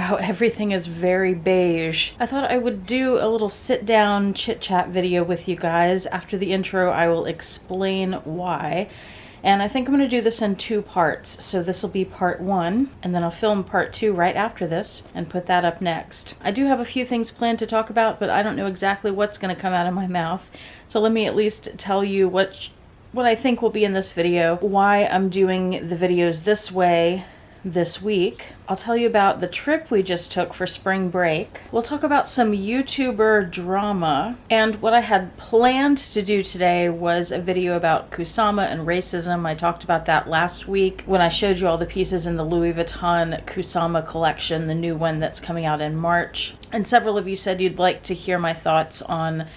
how everything is very beige, I thought I would do a little sit-down chit-chat video with you guys. After the intro, I will explain why. And I think I'm going to do this in 2 parts. So this will be part 1, and then I'll film part 2 right after this and put that up next. I do have a few things planned to talk about, but I don't know exactly what's going to come out of my mouth. So let me at least tell you what I think will be in this video, why I'm doing the videos this way this week. I'll tell you about the trip we just took for spring break. We'll talk about some YouTuber drama, and what I had planned to do today was a video about Kusama and racism. I talked about that last week when I showed you all the pieces in the Louis Vuitton Kusama collection, the new one that's coming out in March. And several of you said you'd like to hear my thoughts on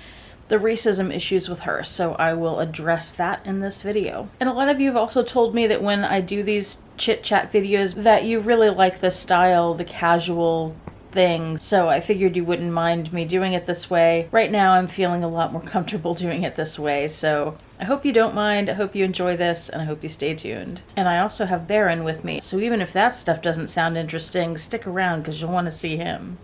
the racism issues with her, so I will address that in this video. And a lot of you have also told me that when I do these chit chat videos that you really like the style, the casual thing, so I figured you wouldn't mind me doing it this way. Right now I'm feeling a lot more comfortable doing it this way, so I hope you don't mind, I hope you enjoy this, and I hope you stay tuned. And I also have Baron with me, so even if that stuff doesn't sound interesting, stick around because you'll want to see him.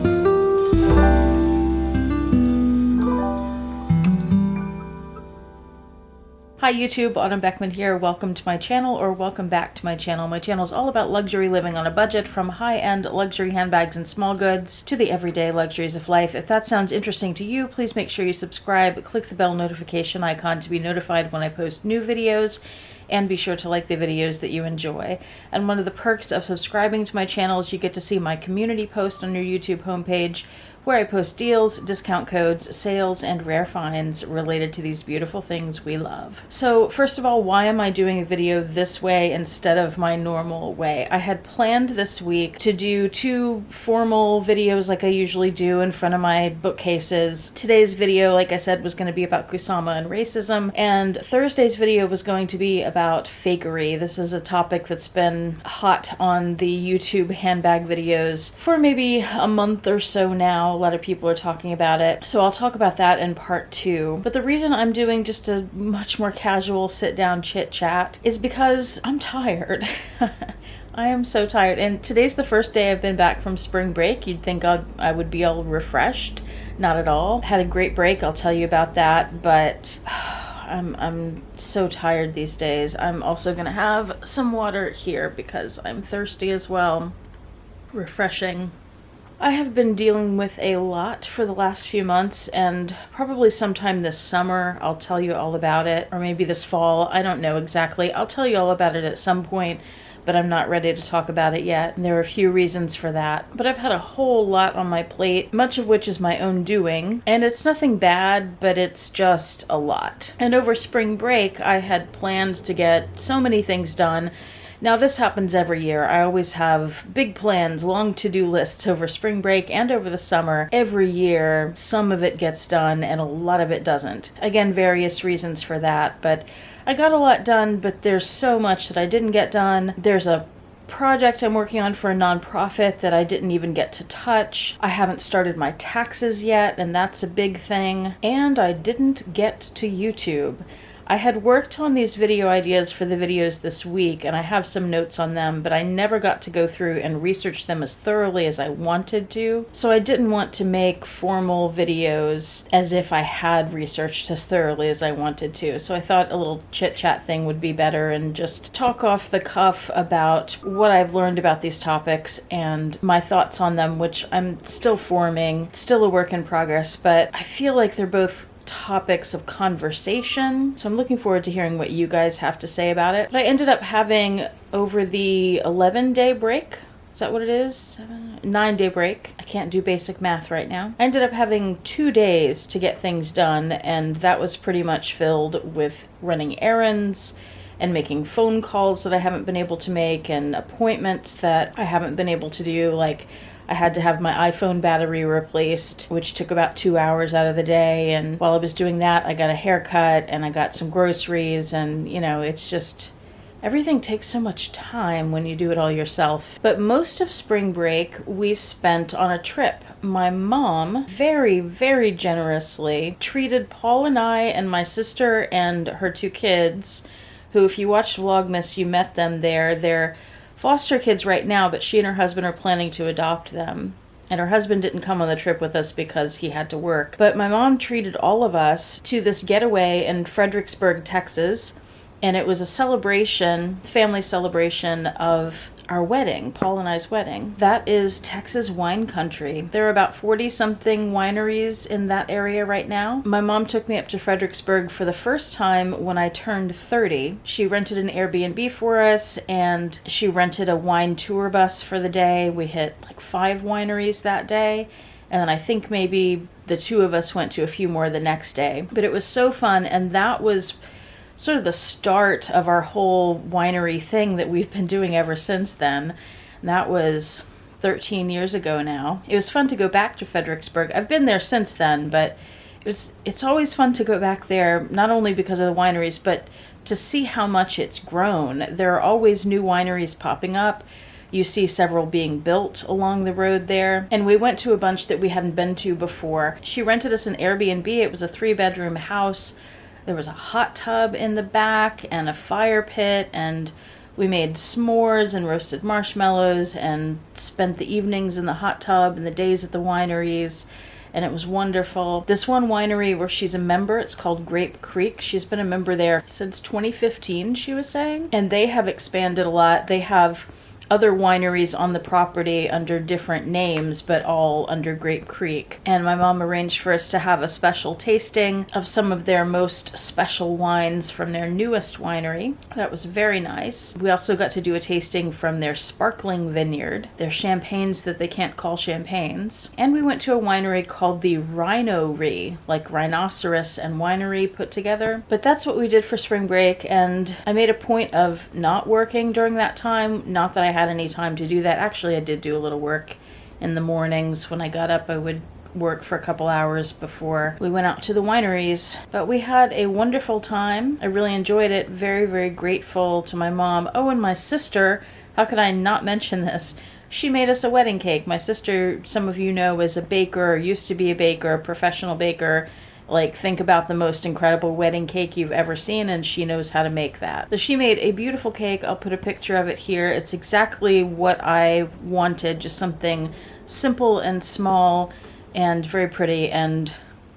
Hi YouTube, Autumn Beckman here. Welcome to my channel, or welcome back to my channel. My channel is all about luxury living on a budget, from high-end luxury handbags and small goods to the everyday luxuries of life. If that sounds interesting to you, please make sure you subscribe, click the bell notification icon to be notified when I post new videos, and be sure to like the videos that you enjoy. And one of the perks of subscribing to my channel is you get to see my community post on your YouTube homepage, where I post deals, discount codes, sales, and rare finds related to these beautiful things we love. So first of all, why am I doing a video this way instead of my normal way? I had planned this week to do 2 formal videos like I usually do in front of my bookcases. Today's video, like I said, was going to be about Kusama and racism, and Thursday's video was going to be about fakery. This is a topic that's been hot on the YouTube handbag videos for maybe a month or so now. A lot of people are talking about it, so I'll talk about that in part 2. But the reason I'm doing just a much more casual sit-down chit-chat is because I'm tired. I am so tired, and today's the first day I've been back from spring break. You'd think I would be all refreshed. Not at all. Had a great break, I'll tell you about that, but I'm so tired these days. I'm also gonna have some water here because I'm thirsty as well. Refreshing. I have been dealing with a lot for the last few months, and probably sometime this summer I'll tell you all about it, or maybe this fall, I don't know exactly. I'll tell you all about it at some point, but I'm not ready to talk about it yet. And there are a few reasons for that. But I've had a whole lot on my plate, much of which is my own doing, and it's nothing bad, but it's just a lot. And over spring break, I had planned to get so many things done. Now this happens every year. I always have big plans, long to-do lists over spring break and over the summer. Every year, some of it gets done and a lot of it doesn't. Again, various reasons for that, but I got a lot done, but there's so much that I didn't get done. There's a project I'm working on for a nonprofit that I didn't even get to touch. I haven't started my taxes yet, and that's a big thing. And I didn't get to YouTube. I had worked on these video ideas for the videos this week, and I have some notes on them, but I never got to go through and research them as thoroughly as I wanted to. So I didn't want to make formal videos as if I had researched as thoroughly as I wanted to. So I thought a little chit-chat thing would be better, and just talk off the cuff about what I've learned about these topics and my thoughts on them, which I'm still forming, still a work in progress, but I feel like they're both topics of conversation, so I'm looking forward to hearing what you guys have to say about it. But I ended up having, over the 11-day break, is that what it is? 9-day break. I can't do basic math right now. I ended up having 2 days to get things done, and that was pretty much filled with running errands and making phone calls that I haven't been able to make, and appointments that I haven't been able to do. Like, I had to have my iPhone battery replaced, which took about 2 hours out of the day. And while I was doing that, I got a haircut and I got some groceries, and you know, it's just, everything takes so much time when you do it all yourself. But most of spring break we spent on a trip. My mom very, very generously treated Paul and I and my sister and her 2 kids, who, if you watched Vlogmas, you met them there. They're foster kids right now, but she and her husband are planning to adopt them. And her husband didn't come on the trip with us because he had to work. But my mom treated all of us to this getaway in Fredericksburg, Texas. And it was a celebration, family celebration of our wedding, Paul and I's wedding. That is Texas wine country. There are about 40-something wineries in that area right now. My mom took me up to Fredericksburg for the first time when I turned 30. She rented an Airbnb for us, and she rented a wine tour bus for the day. We hit like 5 wineries that day, and then I think maybe the 2 of us went to a few more the next day. But it was so fun, and that was sort of the start of our whole winery thing that we've been doing ever since then. And that was 13 years ago now. It was fun to go back to Fredericksburg. I've been there since then, but it's always fun to go back there, not only because of the wineries, but to see how much it's grown. There are always new wineries popping up. You see several being built along the road there. And we went to a bunch that we hadn't been to before. She rented us an Airbnb. It was a 3-bedroom house. There was a hot tub in the back and a fire pit, and we made s'mores and roasted marshmallows and spent the evenings in the hot tub and the days at the wineries, and it was wonderful. This one winery where she's a member, it's called Grape Creek. She's been a member there since 2015, she was saying, and they have expanded a lot. They have other wineries on the property under different names, but all under Grape Creek. And my mom arranged for us to have a special tasting of some of their most special wines from their newest winery. That was very nice. We also got to do a tasting from their sparkling vineyard, their champagnes that they can't call champagnes. And we went to a winery called the Rhino-ry, like rhinoceros and winery put together. But that's what we did for spring break, and I made a point of not working during that time. Not that I had any time to do that. Actually, I did do a little work in the mornings. When I got up, I would work for a couple hours before we went out to the wineries. But we had a wonderful time. I really enjoyed it. Very, very grateful to my mom. Oh, and my sister, how could I not mention this? She made us a wedding cake. My sister, some of you know, is a baker, or used to be a baker, a professional baker. Like, think about the most incredible wedding cake you've ever seen, and she knows how to make that. So she made a beautiful cake. I'll put a picture of it here. It's exactly what I wanted, just something simple and small and very pretty and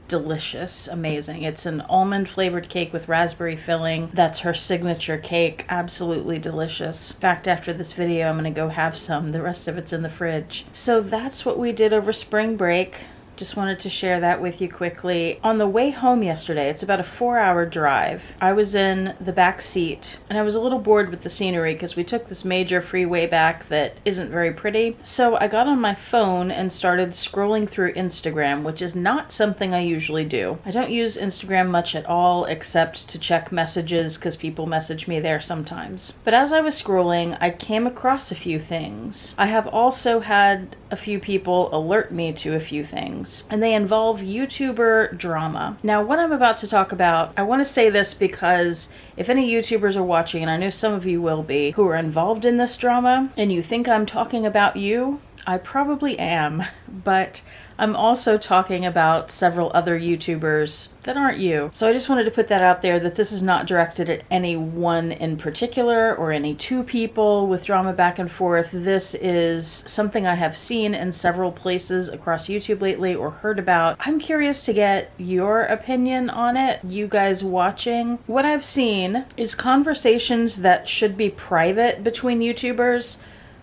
delicious, amazing. It's an almond flavored cake with raspberry filling. That's her signature cake. Absolutely delicious. In fact, after this video, I'm gonna go have some. The rest of it's in the fridge. So that's what we did over spring break. Just wanted to share that with you quickly. On the way home yesterday, it's about a 4-hour drive. I was in the back seat, and I was a little bored with the scenery because we took this major freeway back that isn't very pretty. So I got on my phone and started scrolling through Instagram, which is not something I usually do. I don't use Instagram much at all, except to check messages because people message me there sometimes. But as I was scrolling, I came across a few things. I have also had a few people alert me to a few things, and they involve YouTuber drama. Now, what I'm about to talk about, I want to say this because if any YouTubers are watching, and I know some of you will be, who are involved in this drama, and you think I'm talking about you, I probably am, but I'm also talking about several other YouTubers that aren't you. So I just wanted to put that out there, that this is not directed at any one in particular or any 2 people with drama back and forth. This is something I have seen in several places across YouTube lately or heard about. I'm curious to get your opinion on it, you guys watching. What I've seen is conversations that should be private between YouTubers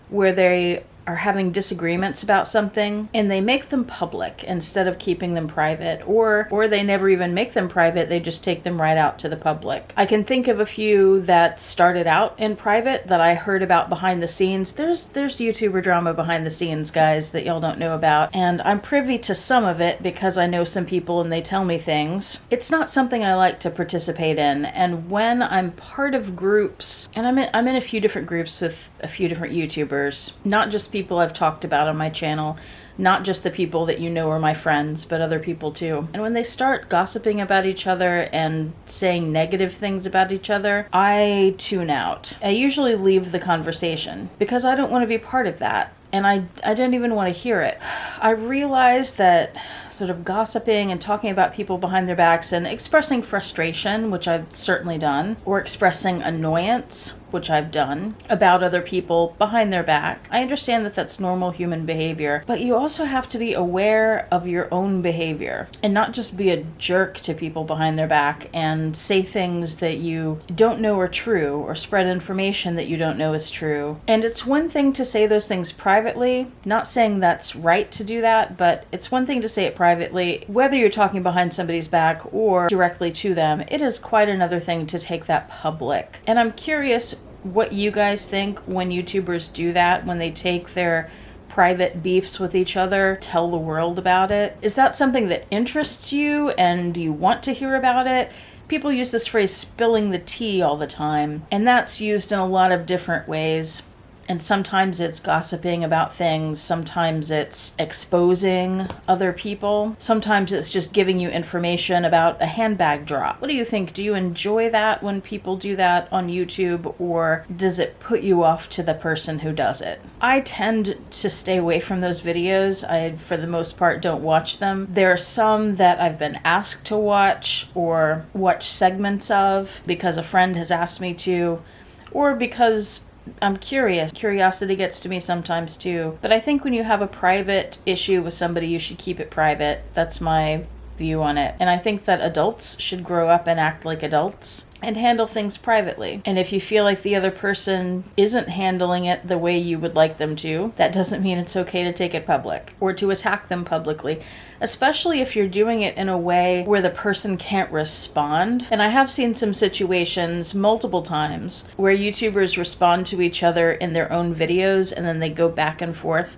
where they are having disagreements about something and they make them public instead of keeping them private, or they never even make them private, they just take them right out to the public. I can think of a few that started out in private that I heard about behind the scenes. There's YouTuber drama behind the scenes, guys, that y'all don't know about, and I'm privy to some of it because I know some people and they tell me things. It's not something I like to participate in, and when I'm part of groups, and I'm in a few different groups with a few different YouTubers, not just people I've talked about on my channel, not just the people that you know are my friends, but other people too. And when they start gossiping about each other and saying negative things about each other, I tune out. I usually leave the conversation because I don't want to be part of that. And I don't even want to hear it. I realize that sort of gossiping and talking about people behind their backs and expressing frustration, which I've certainly done, or expressing annoyance, which I've done, about other people behind their back. I understand that that's normal human behavior, but you also have to be aware of your own behavior and not just be a jerk to people behind their back and say things that you don't know are true or spread information that you don't know is true. And it's one thing to say those things privately, not saying that's right to do that, but it's one thing to say it privately. Whether you're talking behind somebody's back or directly to them, it is quite another thing to take that public. And I'm curious what you guys think when YouTubers do that, when they take their private beefs with each other, tell the world about it. Is that something that interests you and do you want to hear about it? People use this phrase spilling the tea all the time, and that's used in a lot of different ways. And sometimes it's gossiping about things, sometimes it's exposing other people, sometimes it's just giving you information about a handbag drop. What do you think? Do you enjoy that when people do that on YouTube, or does it put you off to the person who does it? I tend to stay away from those videos. I, for the most part, don't watch them. There are some that I've been asked to watch or watch segments of because a friend has asked me to, or because I'm curious. Curiosity gets to me sometimes too. But I think when you have a private issue with somebody, you should keep it private. That's my view on it. And I think that adults should grow up and act like adults and handle things privately. And if you feel like the other person isn't handling it the way you would like them to, that doesn't mean it's okay to take it public or to attack them publicly, especially if you're doing it in a way where the person can't respond. And I have seen some situations multiple times where YouTubers respond to each other in their own videos and then they go back and forth.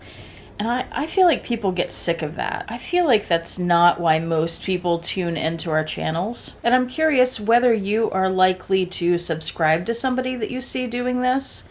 And I feel like people get sick of that. I feel like that's not why most people tune into our channels. And I'm curious whether you are likely to subscribe to somebody that you see doing this,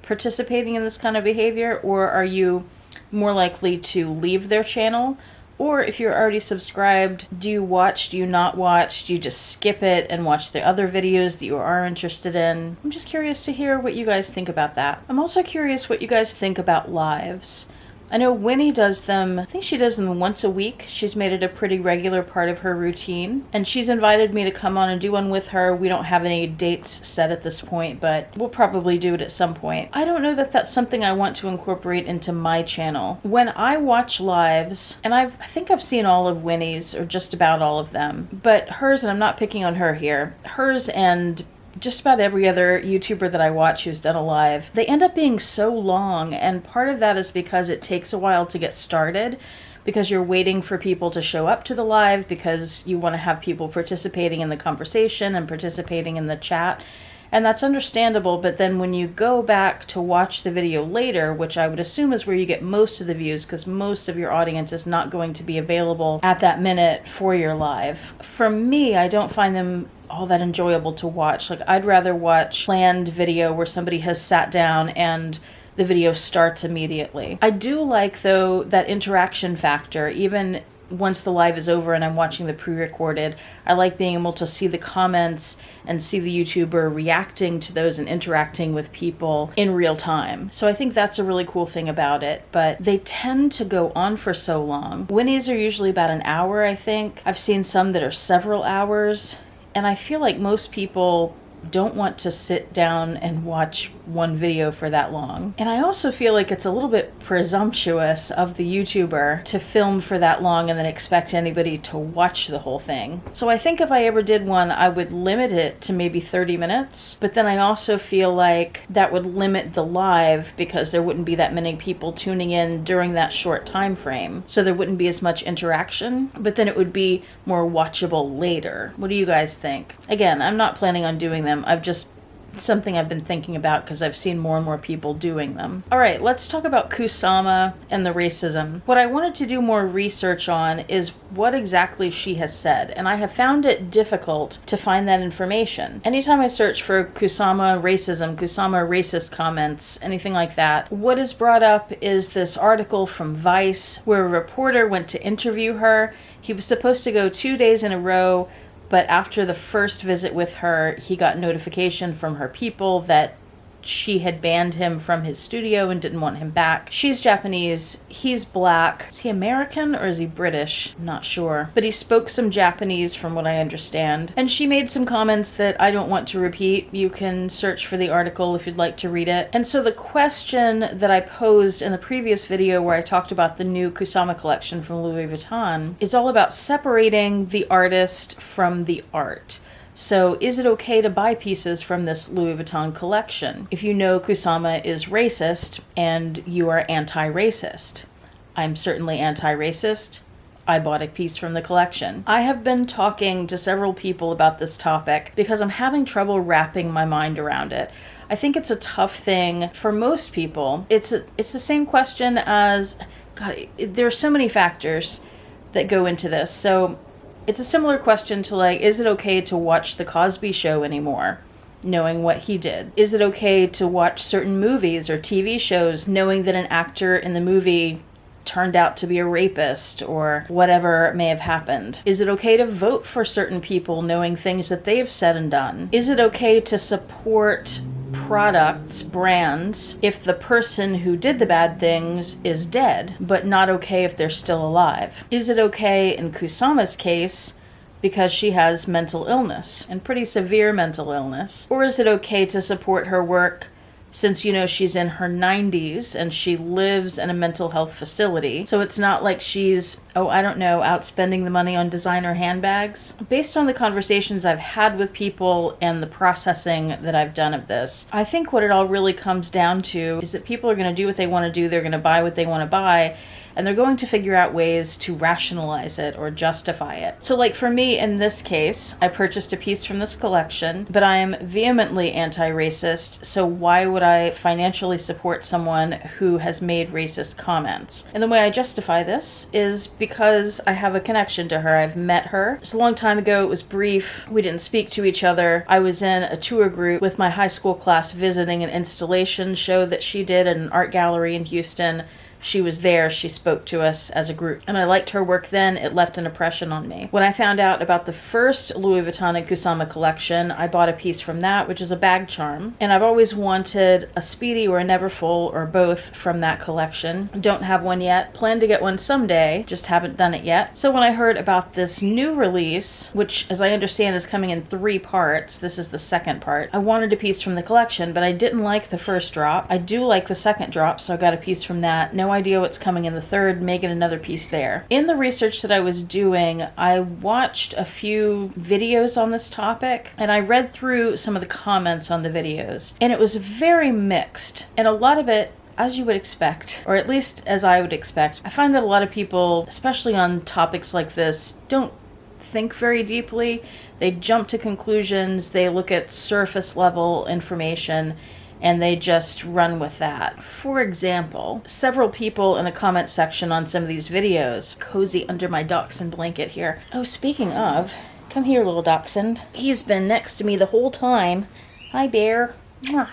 participating in this kind of behavior, or are you more likely to leave their channel? Or if you're already subscribed, do you watch, do you not watch, do you just skip it and watch the other videos that you are interested in? I'm just curious to hear what you guys think about that. I'm also curious what you guys think about lives. I know Winnie does them, I think she does them once a week. She's made it a pretty regular part of her routine. And she's invited me to come on and do one with her. We don't have any dates set at this point, but we'll probably do it at some point. I don't know that that's something I want to incorporate into my channel. When I watch lives, and I think I've seen all of Winnie's, or just about all of them, but hers, and I'm not picking on her here, hers and just about every other YouTuber that I watch who's done a live, they end up being so long, and part of that is because it takes a while to get started, because you're waiting for people to show up to the live, because you want to have people participating in the conversation and participating in the chat, and that's understandable. But then when you go back to watch the video later, which I would assume is where you get most of the views, because most of your audience is not going to be available at that minute for your live. For me, I don't find them all that enjoyable to watch. Like, I'd rather watch planned video where somebody has sat down and the video starts immediately. I do like, though, that interaction factor. Even once the live is over and I'm watching the pre-recorded, I like being able to see the comments and see the YouTuber reacting to those and interacting with people in real time. So I think that's a really cool thing about it, but they tend to go on for so long. Winnie's are usually about an hour, I think. I've seen some that are several hours, and I feel like most people don't want to sit down and watch one video for that long. And I also feel like it's a little bit presumptuous of the YouTuber to film for that long and then expect anybody to watch the whole thing. So I think if I ever did one, I would limit it to maybe 30 minutes. But then I also feel like that would limit the live, because there wouldn't be that many people tuning in during that short time frame. So there wouldn't be as much interaction, but then it would be more watchable later. What do you guys think? Again, I'm not planning on doing them. Something I've been thinking about because I've seen more and more people doing them. All right, let's talk about Kusama and the racism. What I wanted to do more research on is what exactly she has said, and I have found it difficult to find that information. Anytime I search for Kusama racism, Kusama racist comments, anything like that, what is brought up is this article from Vice where a reporter went to interview her. He was supposed to go 2 days in a row, but after the first visit with her, he got notification from her people that she had banned him from his studio and didn't want him back. She's Japanese, he's black. Is he American or is he British? I'm not sure. But he spoke some Japanese from what I understand. And she made some comments that I don't want to repeat. You can search for the article if you'd like to read it. And so the question that I posed in the previous video where I talked about the new Kusama collection from Louis Vuitton is all about separating the artist from the art. So is it okay to buy pieces from this Louis Vuitton collection if you know Kusama is racist and you are anti-racist? I'm certainly anti-racist. I bought a piece from the collection. I have been talking to several people about this topic because I'm having trouble wrapping my mind around it. I think it's a tough thing for most people. It's the same question as, God, there are so many factors that go into this. So it's a similar question to like, is it okay to watch The Cosby Show anymore, knowing what he did? Is it okay to watch certain movies or TV shows knowing that an actor in the movie turned out to be a rapist or whatever may have happened? Is it okay to vote for certain people knowing things that they've said and done? Is it okay to support products, brands, if the person who did the bad things is dead, but not okay if they're still alive? Is it okay in Kusama's case because she has mental illness, and pretty severe mental illness? Or is it okay to support her work since you know she's in her 90s and she lives in a mental health facility? So it's not like she's, out spending the money on designer handbags. Based on the conversations I've had with people and the processing that I've done of this, I think what it all really comes down to is that people are going to do what they want to do, they're going to buy what they want to buy, and they're going to figure out ways to rationalize it or justify it. So like for me in this case, I purchased a piece from this collection, but I am vehemently anti-racist, so why would I financially support someone who has made racist comments? And the way I justify this is because I have a connection to her. I've met her. It's a long time ago, it was brief, we didn't speak to each other. I was in a tour group with my high school class visiting an installation show that she did at an art gallery in Houston. She was there, she spoke to us as a group, and I liked her work then. It left an impression on me. When I found out about the first Louis Vuitton and Kusama collection, I bought a piece from that, which is a bag charm, and I've always wanted a Speedy or a Neverfull or both from that collection. Don't have one yet, plan to get one someday, just haven't done it yet. So when I heard about this new release, which as I understand is coming in 3 parts, this is the second part, I wanted a piece from the collection, but I didn't like the first drop. I do like the second drop, so I got a piece from that. No idea what's coming in the third, making another piece there. In the research that I was doing, I watched a few videos on this topic, and I read through some of the comments on the videos, and it was very mixed, and a lot of it, as you would expect, or at least as I would expect. I find that a lot of people, especially on topics like this, don't think very deeply. They jump to conclusions, they look at surface level information, and they just run with that. For example, several people in a comment section on some of these videos, cozy under my dachshund blanket here. Oh, speaking of, come here, little dachshund. He's been next to me the whole time. Hi, bear. Mwah.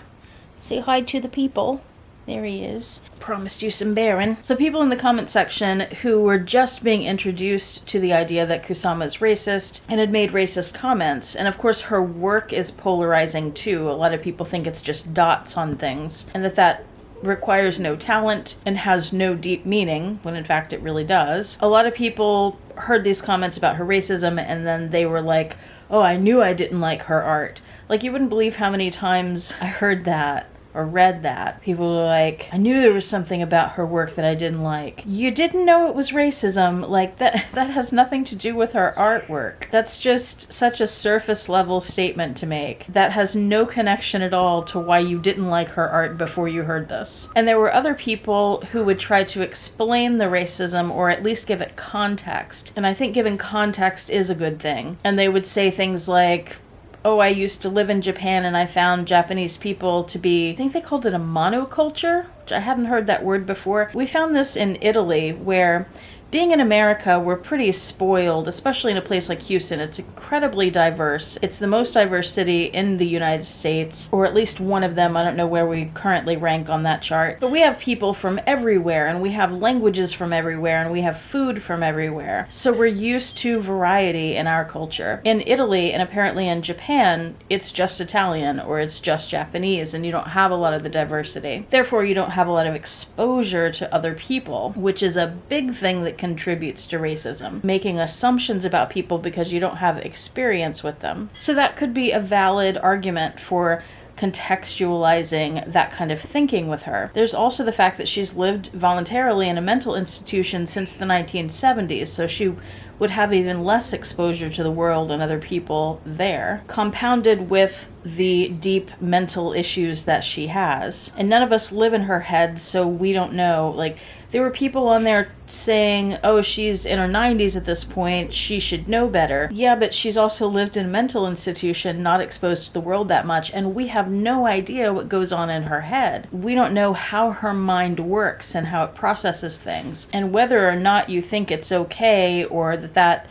Say hi to the people. There he is. Promised you some bearing. So people in the comment section who were just being introduced to the idea that Kusama is racist and had made racist comments, and of course her work is polarizing too. A lot of people think it's just dots on things, and that requires no talent and has no deep meaning, when in fact it really does. A lot of people heard these comments about her racism and then they were like, oh, I knew I didn't like her art. Like, you wouldn't believe how many times I heard that or read that. People were like, I knew there was something about her work that I didn't like. You didn't know it was racism? Like, that has nothing to do with her artwork. That's just such a surface level statement to make. That has no connection at all to why you didn't like her art before you heard this. And there were other people who would try to explain the racism or at least give it context. And I think giving context is a good thing. And they would say things like, oh, I used to live in Japan and I found Japanese people to be, I think they called it a monoculture, which I hadn't heard that word before. We found this in Italy, where Being in America, we're pretty spoiled, especially in a place like Houston. It's incredibly diverse. It's the most diverse city in the United States, or at least one of them. I don't know where we currently rank on that chart. But we have people from everywhere, and we have languages from everywhere, and we have food from everywhere. So we're used to variety in our culture. In Italy, and apparently in Japan, it's just Italian or it's just Japanese, and you don't have a lot of the diversity. Therefore, you don't have a lot of exposure to other people, which is a big thing that contributes to racism. Making assumptions about people because you don't have experience with them. So that could be a valid argument for contextualizing that kind of thinking with her. There's also the fact that she's lived voluntarily in a mental institution since the 1970s, so she would have even less exposure to the world and other people there, compounded with the deep mental issues that she has. And none of us live in her head, so we don't know. Like, there were people on there saying, oh, she's in her 90s at this point, she should know better. Yeah, but she's also lived in a mental institution, not exposed to the world that much, and we have no idea what goes on in her head. We don't know how her mind works and how it processes things. And whether or not you think it's okay or that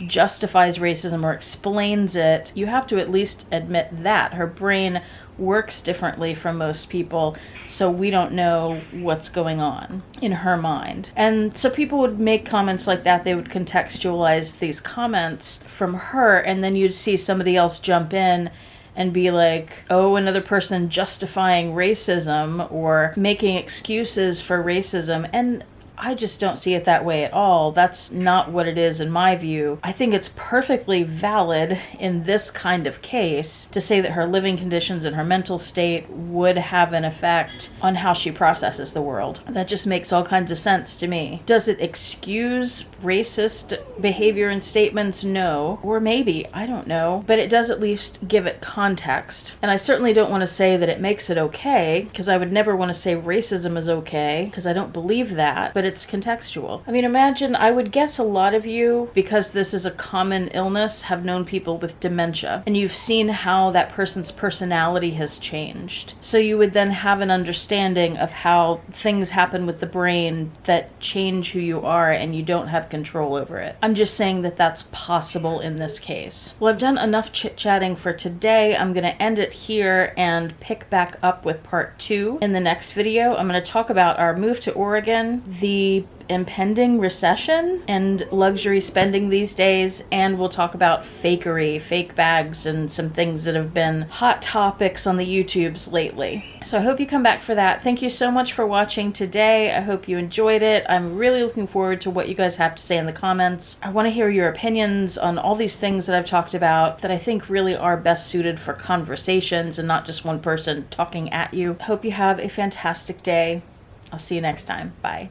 justifies racism or explains it, you have to at least admit that her brain works differently from most people, so we don't know what's going on in her mind. And so people would make comments like that. They would contextualize these comments from her, and then you'd see somebody else jump in and be like, oh, another person justifying racism or making excuses for racism. And I just don't see it that way at all. That's not what it is in my view. I think it's perfectly valid in this kind of case to say that her living conditions and her mental state would have an effect on how she processes the world. That just makes all kinds of sense to me. Does it excuse racist behavior and statements? No. Or maybe, I don't know. But it does at least give it context. And I certainly don't want to say that it makes it okay, because I would never want to say racism is okay, because I don't believe that. But it's contextual. I mean, imagine, I would guess a lot of you, because this is a common illness, have known people with dementia, and you've seen how that person's personality has changed. So you would then have an understanding of how things happen with the brain that change who you are, and you don't have control over it. I'm just saying that that's possible in this case. Well, I've done enough chit-chatting for today. I'm going to end it here and pick back up with part 2 in the next video. I'm going to talk about our move to Oregon, the impending recession and luxury spending these days, and we'll talk about fakery, fake bags, and some things that have been hot topics on the YouTubes lately. So I hope you come back for that. Thank you so much for watching today. I hope you enjoyed it. I'm really looking forward to what you guys have to say in the comments. I want to hear your opinions on all these things that I've talked about that I think really are best suited for conversations and not just one person talking at you. I hope you have a fantastic day. I'll see you next time. Bye.